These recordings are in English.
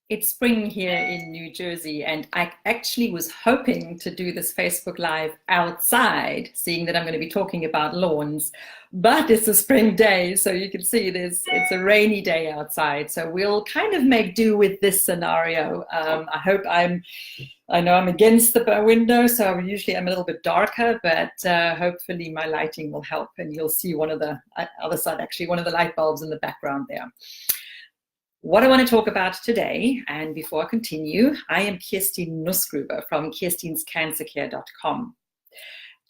It's spring here in New Jersey, and I actually was hoping to do this Facebook Live outside, seeing that I'm going to be talking about lawns. But it's a spring day, so you can see it's a rainy day outside. So we'll kind of make do with this scenario. I know I'm against the window, so usually I'm a little bit darker, but hopefully my lighting will help, and you'll see one of the other side, actually, one of the light bulbs in the background there. What I want to talk about today, and before I continue, I am Kirstin Nussgruber from Kirstin'sCancerCare.com.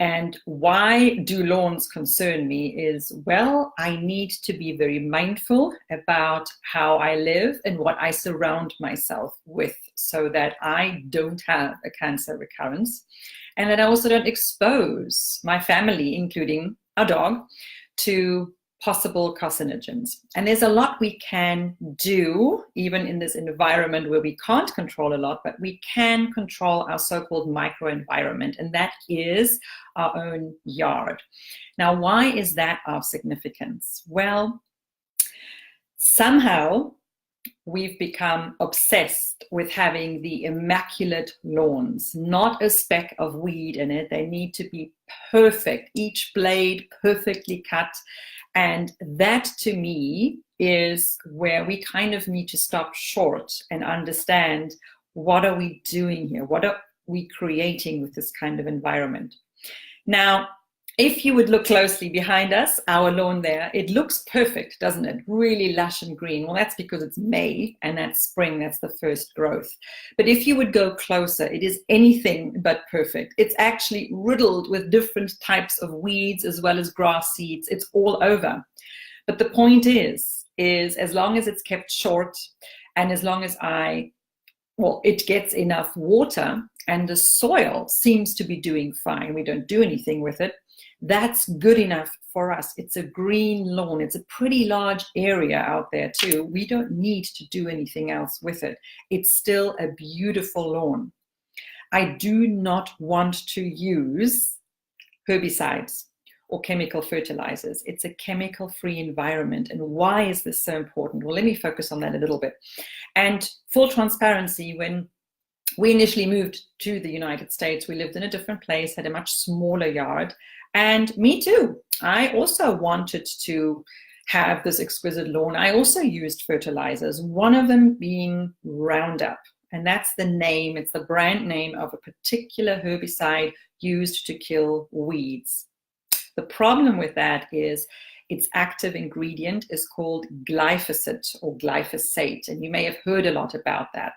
And why do lawns concern me is, well, I need to be very mindful about how I live and what I surround myself with so that I don't have a cancer recurrence, and that I also don't expose my family, including our dog, to possible carcinogens. And there's a lot we can do, even in this environment where we can't control a lot, but we can control our so-called microenvironment, and that is our own yard. Now, why is that of significance? Well, somehow we've become obsessed with having the immaculate lawns, not a speck of weed in it. They need to be perfect, each blade perfectly cut. And that, to me, is where we kind of need to stop short and understand, what are we doing here? What are we creating with this kind of environment? Now, if you would look closely behind us, our lawn there, it looks perfect, doesn't it? Really lush and green. Well, that's because it's May and that's spring, that's the first growth. But if you would go closer, it is anything but perfect. It's actually riddled with different types of weeds as well as grass seeds. It's all over. But the point is as long as it's kept short, and as long as it gets enough water and the soil seems to be doing fine, we don't do anything with it, that's good enough for us. It's a green lawn. It's a pretty large area out there too. We don't need to do anything else with it. It's still a beautiful lawn. I do not want to use herbicides or chemical fertilizers. It's a chemical-free environment. And why is this so important? Well, let me focus on that a little bit. And full transparency, when we initially moved to the United States, we lived in a different place, had a much smaller yard. And me too. I also wanted to have this exquisite lawn. I also used fertilizers, one of them being Roundup. And that's the name, it's the brand name of a particular herbicide used to kill weeds. The problem with that is its active ingredient is called glyphosate or glyphosate. And you may have heard a lot about that.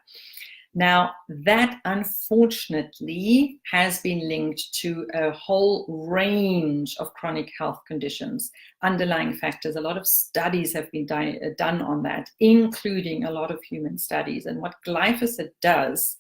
Now, that unfortunately has been linked to a whole range of chronic health conditions, underlying factors. A lot of studies have been done on that, including a lot of human studies. And what glyphosate does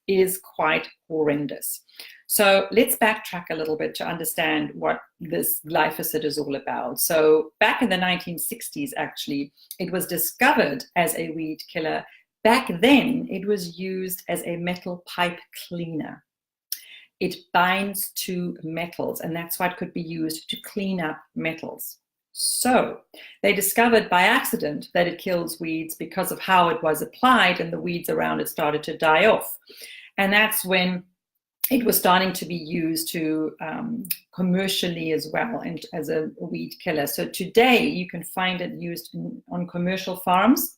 is quite horrendous. So let's backtrack a little bit to understand what this glyphosate is all about. So back in the 1960s, actually, it was discovered as a weed killer. Back then, it was used as a metal pipe cleaner. It binds to metals, and that's why it could be used to clean up metals. So they discovered by accident that it kills weeds because of how it was applied, and the weeds around it started to die off. And that's when it was starting to be used to commercially as well, and as a weed killer. So today you can find it used on commercial farms,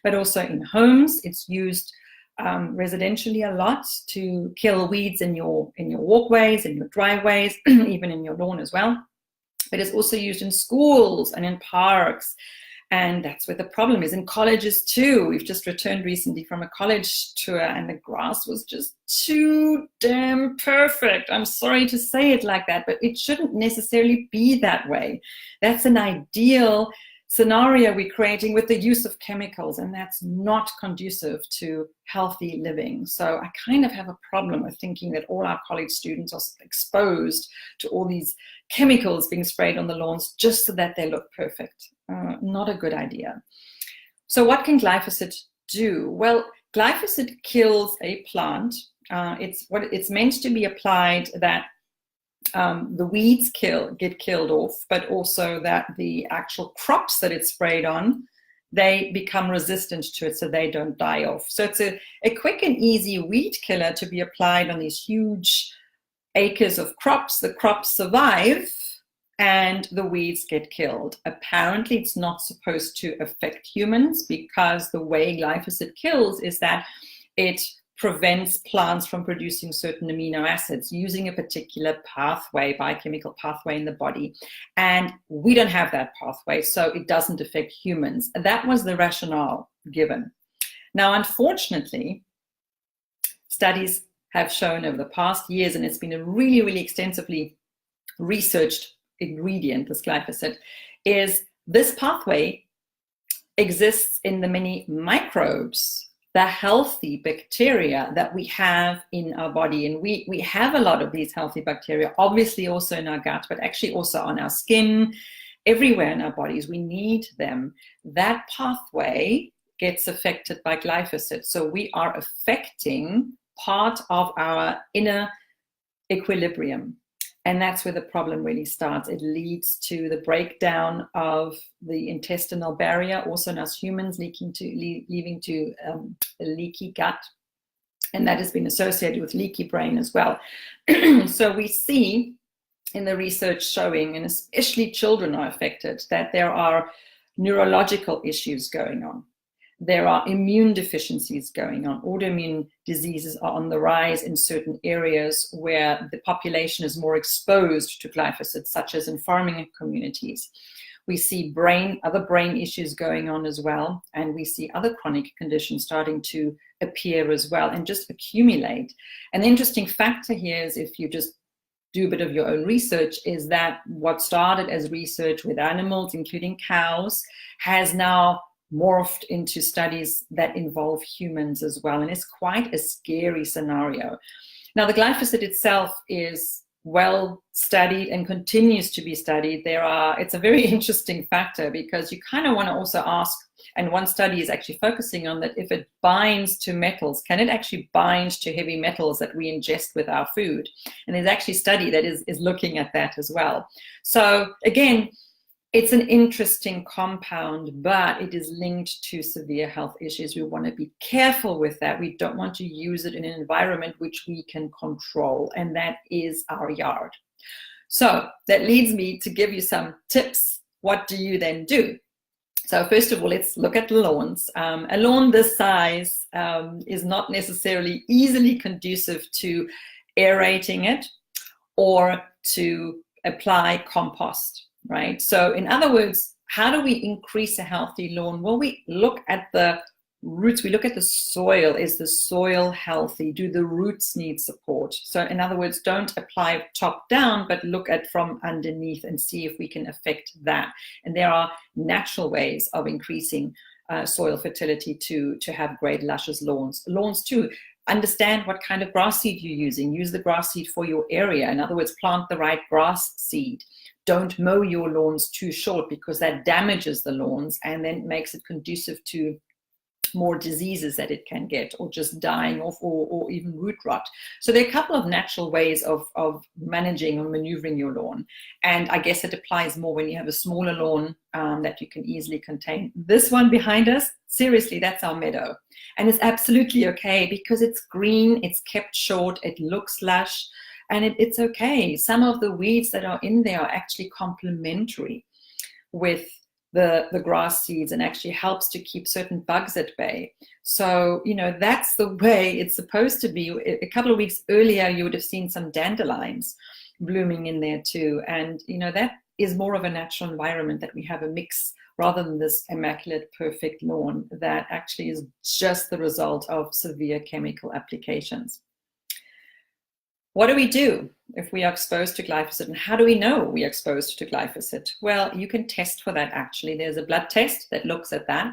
but also in homes. It's used residentially a lot to kill weeds in your walkways, in your driveways, even in your lawn as well. But it's also used in schools and in parks. And that's where the problem is. In colleges too. We've just returned recently from a college tour, and the grass was just too damn perfect. I'm sorry to say it like that, but it shouldn't necessarily be that way. That's an ideal scenario we're creating with the use of chemicals, and that's not conducive to healthy living. So I kind of have a problem with thinking that all our college students are exposed to all these chemicals being sprayed on the lawns just so that they look perfect. Not a good idea. So what can glyphosate do? Well, glyphosate kills a plant. It's meant to be applied that the weeds get killed off, but also that the actual crops that it's sprayed on they become resistant to it, so they don't die off. So it's a quick and easy weed killer to be applied on these huge acres of crops. The crops survive and the weeds get killed. Apparently, it's not supposed to affect humans, because the way glyphosate kills is that it prevents plants from producing certain amino acids using a particular pathway, biochemical pathway in the body. And we don't have that pathway, so it doesn't affect humans. That was the rationale given. Now, unfortunately, studies have shown over the past years, and it's been a really, really extensively researched ingredient, this glyphosate, is this pathway exists in the many microbes, the healthy bacteria that we have in our body. And we have a lot of these healthy bacteria, obviously also in our gut, but actually also on our skin, everywhere in our bodies. We need them. That pathway gets affected by glyphosate. So we are affecting part of our inner equilibrium. And that's where the problem really starts. It leads to the breakdown of the intestinal barrier, also in us humans, leading to a leaky gut. And that has been associated with leaky brain as well. So we see in the research showing, and especially children are affected, that there are neurological issues going on. There are immune deficiencies going on. Autoimmune diseases are on the rise in certain areas where the population is more exposed to glyphosate, such as in farming communities. We see other brain issues going on as well, and we see other chronic conditions starting to appear as well and just accumulate. An interesting factor here is, if you just do a bit of your own research, is that what started as research with animals, including cows, has now morphed into studies that involve humans as well. And it's quite a scary scenario. Now, the glyphosate itself is well studied and continues to be studied. It's a very interesting factor, because you kind of want to also ask, and one study is actually focusing on that, if it binds to metals, can it actually bind to heavy metals that we ingest with our food? And there's actually a study that is looking at that as well. So again, it's an interesting compound, but it is linked to severe health issues. We want to be careful with that. We don't want to use it in an environment which we can control, and that is our yard. So that leads me to give you some tips. What do you then do? So first of all, let's look at lawns. A lawn this size is not necessarily easily conducive to aerating it or to apply compost. Right? So in other words, how do we increase a healthy lawn? Well, we look at the roots. We look at the soil. Is the soil healthy? Do the roots need support? So in other words, don't apply top down, but look at from underneath and see if we can affect that. And there are natural ways of increasing soil fertility to have great luscious lawns. Lawns too. Understand what kind of grass seed you're using. Use the grass seed for your area. In other words, plant the right grass seed. Don't mow your lawns too short, because that damages the lawns and then makes it conducive to more diseases that it can get, or just dying off, or even root rot. So there are a couple of natural ways of managing or maneuvering your lawn. And I guess it applies more when you have a smaller lawn that you can easily contain. This one behind us, seriously, that's our meadow. And it's absolutely okay, because it's green, it's kept short, it looks lush. And it's okay. Some of the weeds that are in there are actually complementary with the grass seeds, and actually helps to keep certain bugs at bay. So, that's the way it's supposed to be. A couple of weeks earlier, you would have seen some dandelions blooming in there too. And, that is more of a natural environment, that we have a mix rather than this immaculate, perfect lawn that actually is just the result of severe chemical applications. What do we do if we are exposed to glyphosate, and how do we know we are exposed to glyphosate? Well, you can test for that actually. There's a blood test that looks at that.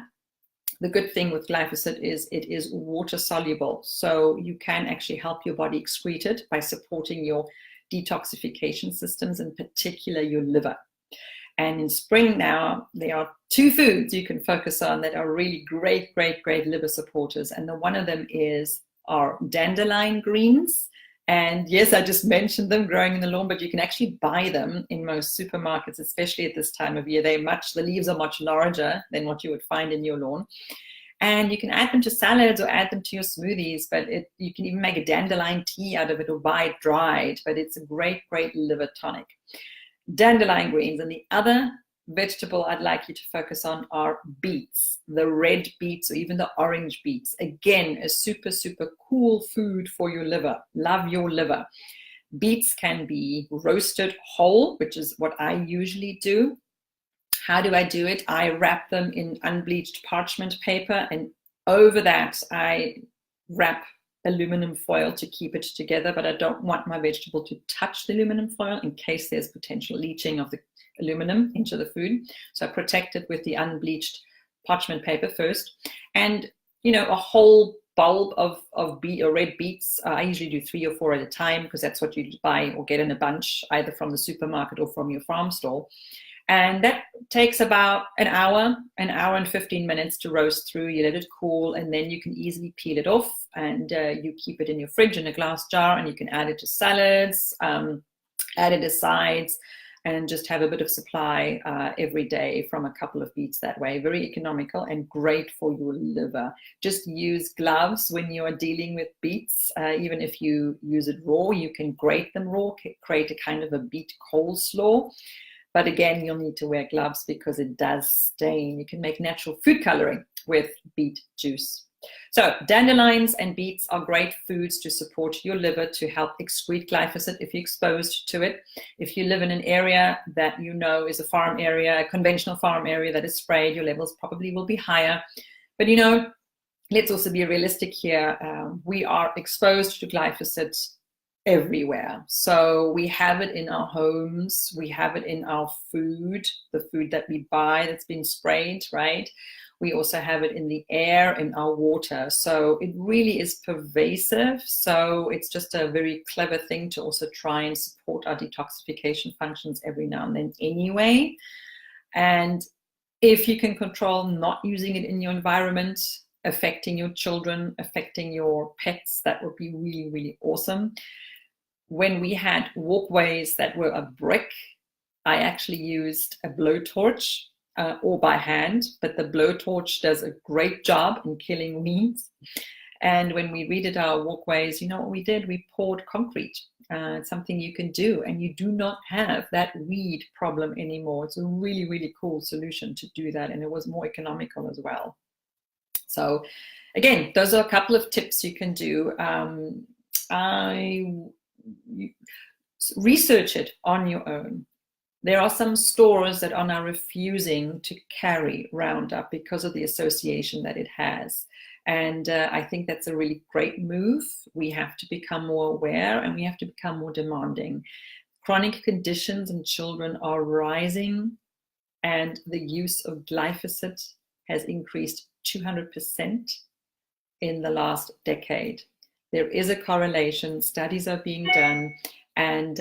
The good thing with glyphosate is it is water soluble, so you can actually help your body excrete it by supporting your detoxification systems, in particular your liver. And in spring now, there are 2 foods you can focus on that are really great liver supporters. And one of them are dandelion greens. And yes, I just mentioned them growing in the lawn, but you can actually buy them in most supermarkets, especially at this time of year. The leaves are much larger than what you would find in your lawn. And you can add them to salads or add them to your smoothies, but you can even make a dandelion tea out of it or buy it dried, but it's a great, great liver tonic. Dandelion greens. And the other vegetable I'd like you to focus on are beets, the red beets or even the orange beets. Again, a super, super cool food for your liver. Love your liver. Beets can be roasted whole, which is what I usually do. How do I do it? I wrap them in unbleached parchment paper, and over that I wrap aluminum foil to keep it together, but I don't want my vegetable to touch the aluminum foil in case there's potential leaching of the aluminum into the food. So I protect it with the unbleached parchment paper first. And, a whole bulb of red beets, I usually do 3 or 4 at a time, because that's what you buy or get in a bunch, either from the supermarket or from your farm stall. And that takes about an hour and 15 minutes to roast through. You let it cool, and then you can easily peel it off, and you keep it in your fridge in a glass jar, and you can add it to salads, add it as sides, and just have a bit of supply every day from a couple of beets that way. Very economical and great for your liver. Just use gloves when you are dealing with beets. Even if you use it raw, you can grate them raw, create a kind of a beet coleslaw. But again, you'll need to wear gloves because it does stain. You can make natural food coloring with beet juice. So dandelions and beets are great foods to support your liver to help excrete glyphosate if you're exposed to it. If you live in an area that is a farm area, a conventional farm area that is sprayed, your levels probably will be higher. But let's also be realistic here. We are exposed to glyphosate everywhere. So we have it in our homes, we have it in our food, the food that we buy that's been sprayed, right? We also have it in the air, in our water. So it really is pervasive. So it's just a very clever thing to also try and support our detoxification functions every now and then anyway. And if you can control not using it in your environment, affecting your children, affecting your pets, that would be really, really awesome. When we had walkways that were a brick, I actually used a blowtorch or by hand, but the blowtorch does a great job in killing weeds. And when we redid our walkways, what we did? We poured concrete. It's something you can do, and you do not have that weed problem anymore. It's a really, really cool solution to do that, and it was more economical as well. So again, those are a couple of tips you can do. Research it on your own. There are some stores that are now refusing to carry Roundup because of the association that it has. And I think that's a really great move. We have to become more aware, and we have to become more demanding. Chronic conditions in children are rising, and the use of glyphosate has increased 200% in the last decade. There is a correlation, studies are being done, and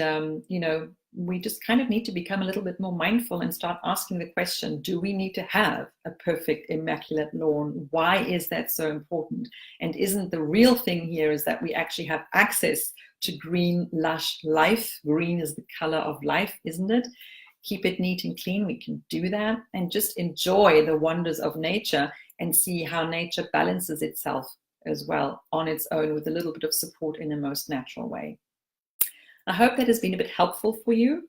we just kind of need to become a little bit more mindful and start asking the question, do we need to have a perfect, immaculate lawn? Why is that so important? And isn't the real thing here is that we actually have access to green, lush life? Green is the color of life, isn't it? Keep it neat and clean, we can do that, and just enjoy the wonders of nature and see how nature balances itself as well on its own with a little bit of support in the most natural way. I hope that has been a bit helpful for you,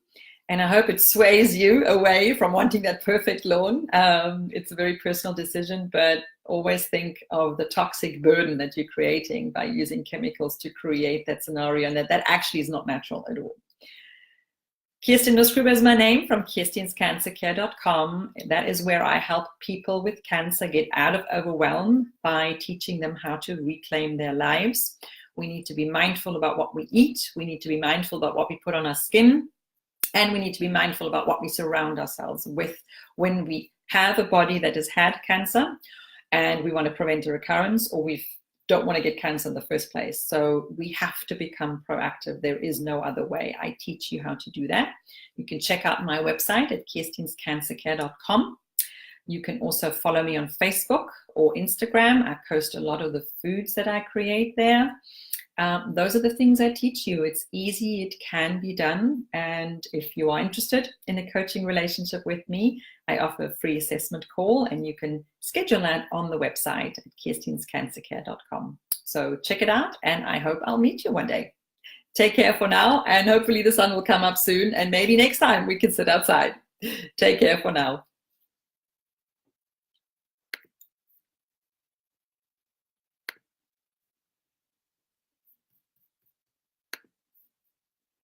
and I hope it sways you away from wanting that perfect lawn. It's a very personal decision, but always think of the toxic burden that you're creating by using chemicals to create that scenario, and that actually is not natural at all. Kirstin Nussgruber is my name, from Kirstin'sCancerCare.com. That is where I help people with cancer get out of overwhelm by teaching them how to reclaim their lives. We need to be mindful about what we eat. We need to be mindful about what we put on our skin. And we need to be mindful about what we surround ourselves with when we have a body that has had cancer and we want to prevent a recurrence, or we don't want to get cancer in the first place. So we have to become proactive. There is no other way. I teach you how to do that. You can check out my website at Kirstin'sCancerCare.com. You can also follow me on Facebook or Instagram. I post a lot of the foods that I create there. Those are the things I teach you. It's easy, it can be done. And if you are interested in a coaching relationship with me, I offer a free assessment call, and you can schedule that on the website at Kirstin'sCancerCare.com. So check it out, and I hope I'll meet you one day. Take care for now, and hopefully the sun will come up soon, and maybe next time we can sit outside. Take care for now.